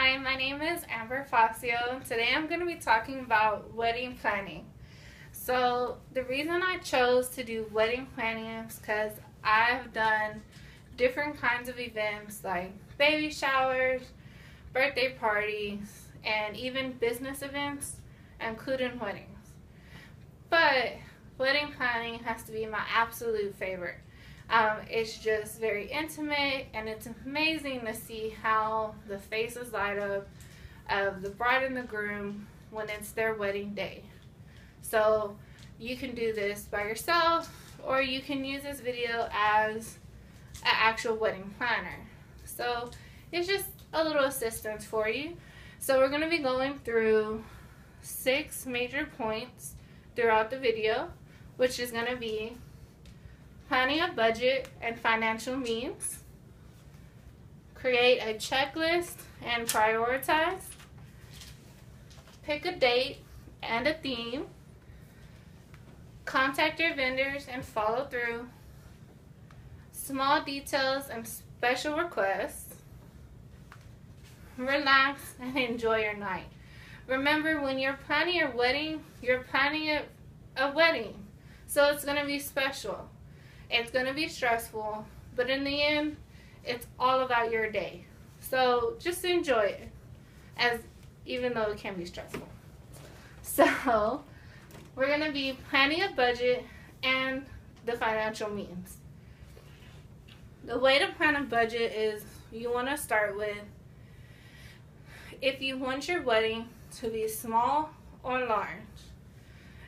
Hi, my name is Amber Facio. Today I'm going to be talking about wedding planning. So the reason I chose to do wedding planning is because I've done different kinds of events like baby showers, birthday parties, and even business events, including weddings. But wedding planning has to be my absolute favorite. It's just very intimate, and it's amazing to see how the faces light up of the bride and the groom when it's their wedding day. So you can do this by yourself, or you can use this video as an actual wedding planner. So it's just a little assistance for you. So we're going to be going through 6 major points throughout the video, which is going to be planning a budget and financial means, create a checklist and prioritize, pick a date and a theme, contact your vendors and follow through, small details and special requests, relax and enjoy your night. Remember, when you're planning your wedding, you're planning a wedding, so it's going to be special. It's going to be stressful, but in the end, it's all about your day. So just enjoy it, even though it can be stressful. So we're going to be planning a budget and the financial means. The way to plan a budget is you want to start with, if you want your wedding to be small or large.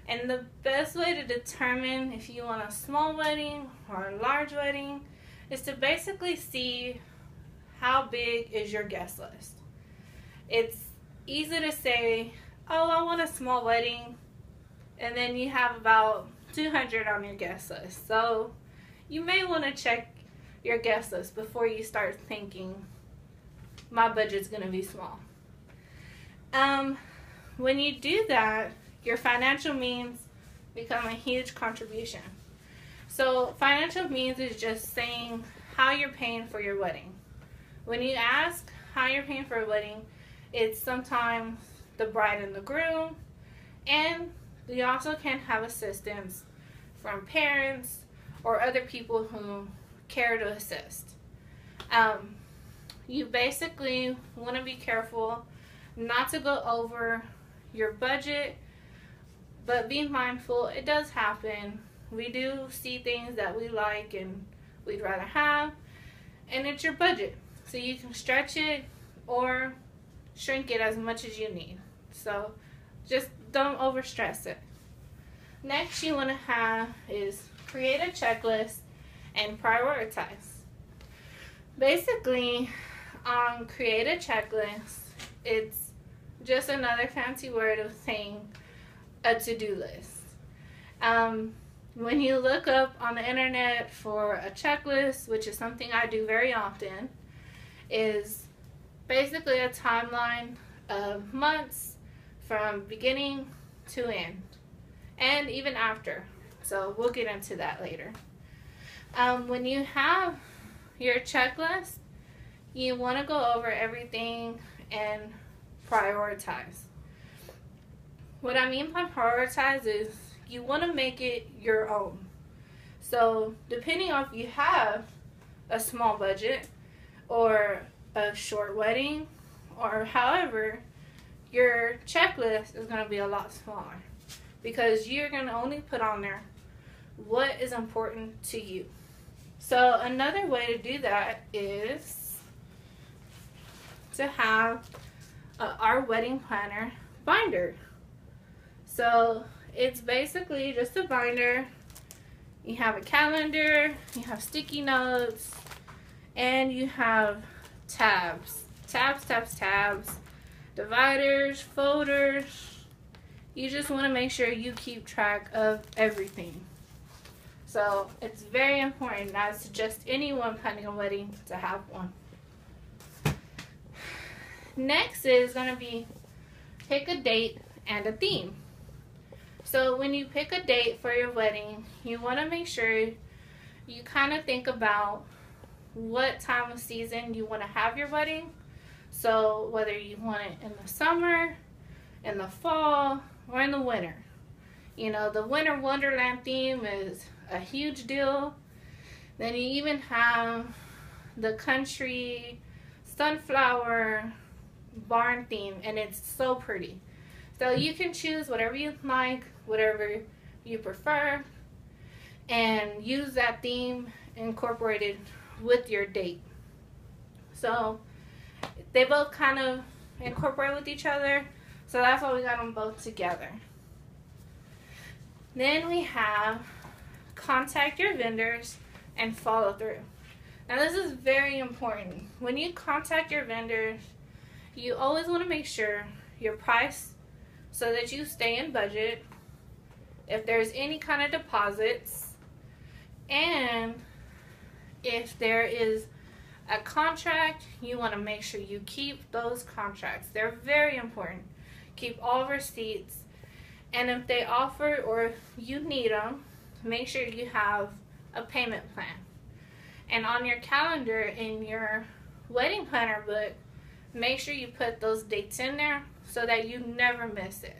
And the best way to determine if you want a small wedding or a large wedding is to basically see how big is your guest list. It's easy to say, oh, I want a small wedding, and then you have about 200 on your guest list. So you may want to check your guest list before you start thinking, my budget's going to be small. When you do that, your financial means become a huge contribution. So financial means is just saying how you're paying for your wedding. When you ask how you're paying for a wedding, it's sometimes the bride and the groom, and you also can have assistance from parents or other people who care to assist. You basically want to be careful not to go over your budget, but be mindful, it does happen. We do see things that we like and we'd rather have, and it's your budget. So you can stretch it or shrink it as much as you need. So just don't overstress it. Next you want to have is create a checklist and prioritize. Basically, create a checklist, it's just another fancy word of saying a to-do list. When you look up on the internet for a checklist, which is something I do very often, is basically a timeline of months from beginning to end, and even after. So we'll get into that later. When you have your checklist, you want to go over everything and prioritize. What I mean by prioritize is you want to make it your own. So depending on if you have a small budget or a short wedding, or however, your checklist is going to be a lot smaller because you're going to only put on there what is important to you. So another way to do that is to have our wedding planner binder. So it's basically just a binder. You have a calendar, you have sticky notes, and you have tabs, dividers, folders. You just want to make sure you keep track of everything. So it's very important, I suggest anyone planning a wedding to have one. Next is going to be pick a date and a theme. So when you pick a date for your wedding, you want to make sure you kind of think about what time of season you want to have your wedding. So whether you want it in the summer, in the fall, or in the winter. You know, the winter wonderland theme is a huge deal. Then you even have the country sunflower barn theme, and it's so pretty. So you can choose whatever you like, whatever you prefer, and use that theme incorporated with your date. So they both kind of incorporate with each other, so that's why we got them both together. Then we have contact your vendors and follow through. Now this is very important. When you contact your vendors, you always want to make sure your price so that you stay in budget, if there's any kind of deposits, and if there is a contract, you want to make sure you keep those contracts. They're very important. Keep all receipts, and if they offer or if you need them, make sure you have a payment plan. And on your calendar in your wedding planner book, make sure you put those dates in there so that you never miss it.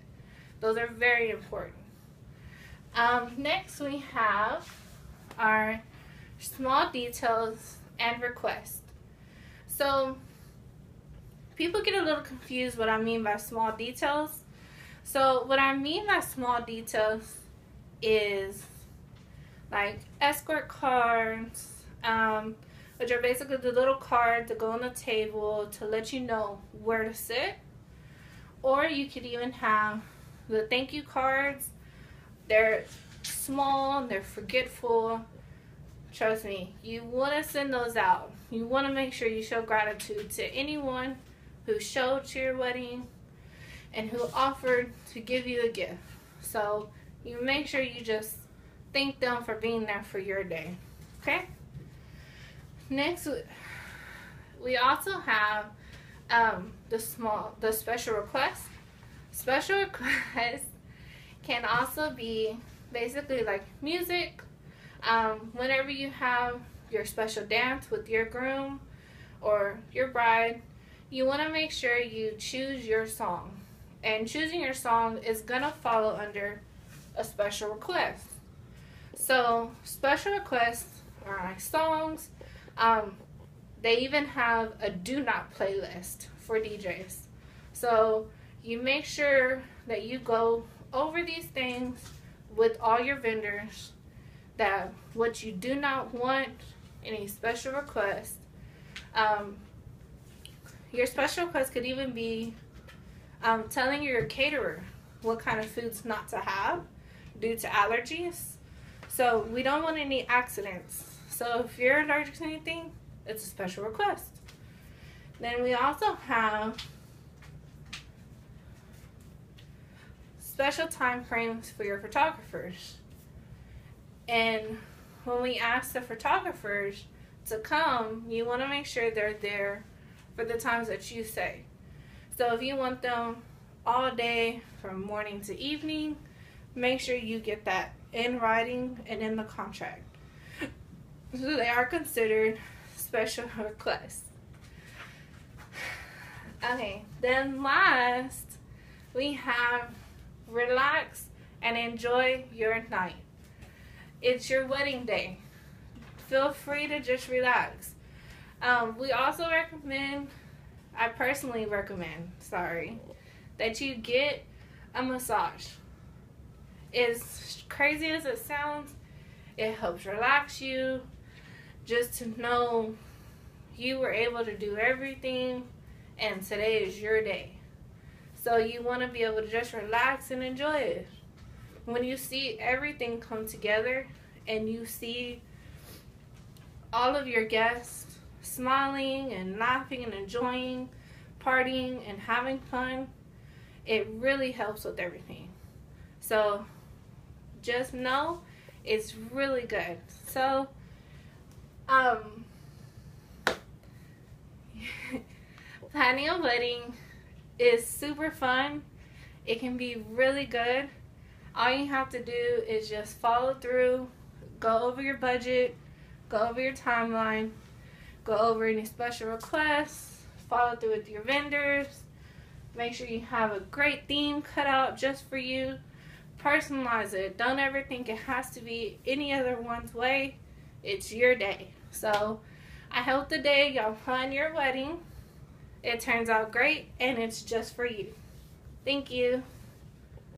Those are very important. Next we have our small details and requests. So people get a little confused what I mean by small details. So what I mean by small details is like escort cards, which are basically the little cards that go on the table to let you know where to sit. Or you could even have the thank you cards. They're small, they're forgetful. Trust me, you want to send those out. You want to make sure you show gratitude to anyone who showed to your wedding and who offered to give you a gift. So you make sure you just thank them for being there for your day. Okay? Next, we also have the special requests. Special requests can also be basically like music. Whenever you have your special dance with your groom or your bride, you want to make sure you choose your song. And choosing your song is going to follow under a special request. So special requests are like songs. They even have a do not playlist for DJs. So you make sure that you go over these things with all your vendors, that what you do not want, any special requests. Your special request could even be telling your caterer what kind of foods not to have due to allergies. So we don't want any accidents. So if you're allergic to anything, it's a special request. Then we also have special time frames for your photographers. And when we ask the photographers to come, you want to make sure they're there for the times that you say. So if you want them all day from morning to evening, make sure you get that in writing and in the contract. So they are considered special requests. Okay, then last we have relax and enjoy your night. It's your wedding day. Feel free to just relax. We also recommend, I personally recommend, that you get a massage. As crazy as it sounds, it helps relax you, just to know you were able to do everything and today is your day. So you want to be able to just relax and enjoy it. When you see everything come together and you see all of your guests smiling and laughing and enjoying, partying and having fun, it really helps with everything. So just know it's really good. So planning a wedding is super fun. It can be really good. All you have to do is just follow through, go over your budget, go over your timeline, go over any special requests, Follow through with your vendors. Make sure you have a great theme cut out just for you. Personalize it. Don't ever think it has to be any other one's way. It's your day. So I hope the day y'all plan your wedding, it turns out great and it's just for you. Thank you.